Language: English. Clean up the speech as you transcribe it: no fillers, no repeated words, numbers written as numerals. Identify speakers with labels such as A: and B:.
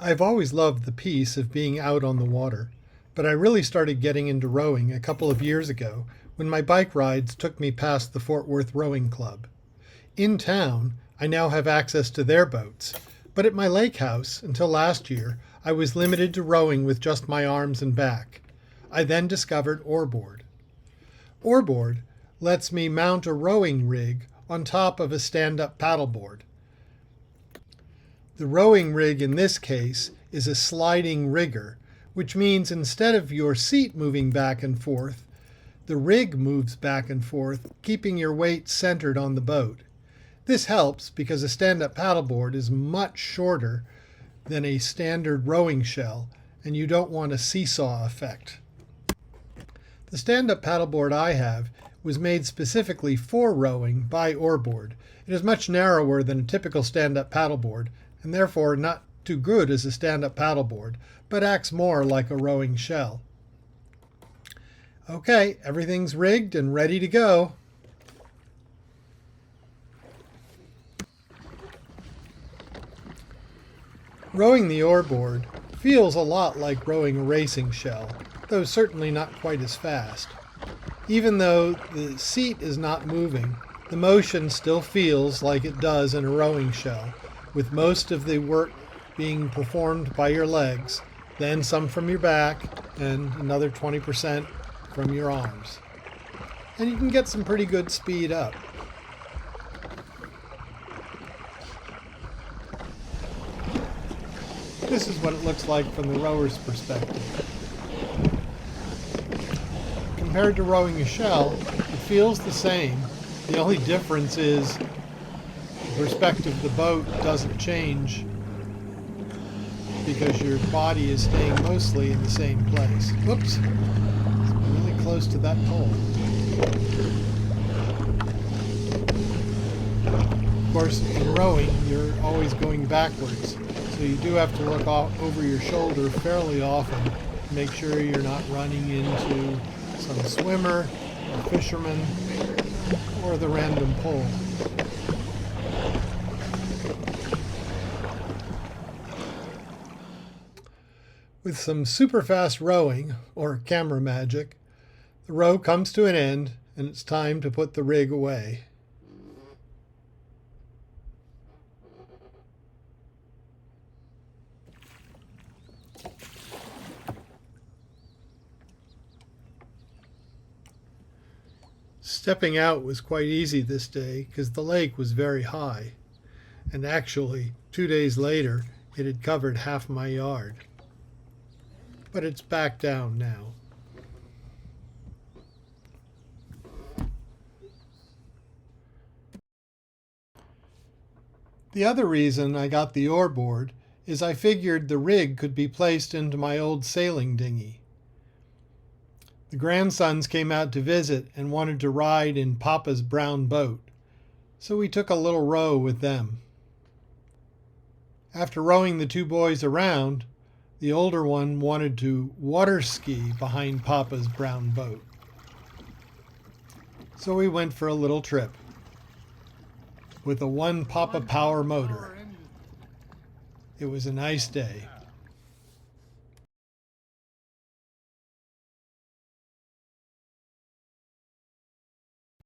A: I've always loved the peace of being out on the water, but I really started getting into rowing a couple of years ago when my bike rides took me past the Fort Worth Rowing Club. In town, I now have access to their boats, but at my lake house, until last year, I was limited to rowing with just my arms and back. I then discovered OarBoard. OarBoard lets me mount a rowing rig on top of a stand-up paddleboard. The rowing rig in this case is a sliding rigger, which means instead of your seat moving back and forth, the rig moves back and forth, keeping your weight centered on the boat. This helps because a stand-up paddleboard is much shorter than a standard rowing shell, and you don't want a seesaw effect. The stand-up paddleboard I have was made specifically for rowing by OarBoard. It is much narrower than a typical stand-up paddleboard, and therefore not too good as a stand-up paddleboard, but acts more like a rowing shell. Okay, everything's rigged and ready to go. Rowing the OarBoard feels a lot like rowing a racing shell, though certainly not quite as fast. Even though the seat is not moving, the motion still feels like it does in a rowing shell, with most of the work being performed by your legs, then some from your back, and another 20% from your arms. And you can get some pretty good speed up. This is what it looks like from the rower's perspective. Compared to rowing a shell, it feels the same. The only difference is the perspective of the boat doesn't change because your body is staying mostly in the same place. Whoops, it's really close to that pole. Of course, in rowing, you're always going backwards, so you do have to look over your shoulder fairly often to make sure you're not running into some swimmer, a fisherman, or the random pole. With some super fast rowing, or camera magic, the row comes to an end and it's time to put the rig away. Stepping out was quite easy this day because the lake was very high, and actually 2 days later it had covered half my yard. But it's back down now. The other reason I got the OarBoard is I figured the rig could be placed into my old sailing dinghy. The grandsons came out to visit and wanted to ride in Papa's brown boat, so we took a little row with them. After rowing the two boys around, the older one wanted to water ski behind Papa's brown boat. So we went for a little trip with a 1 Papa Power motor. It was a nice day.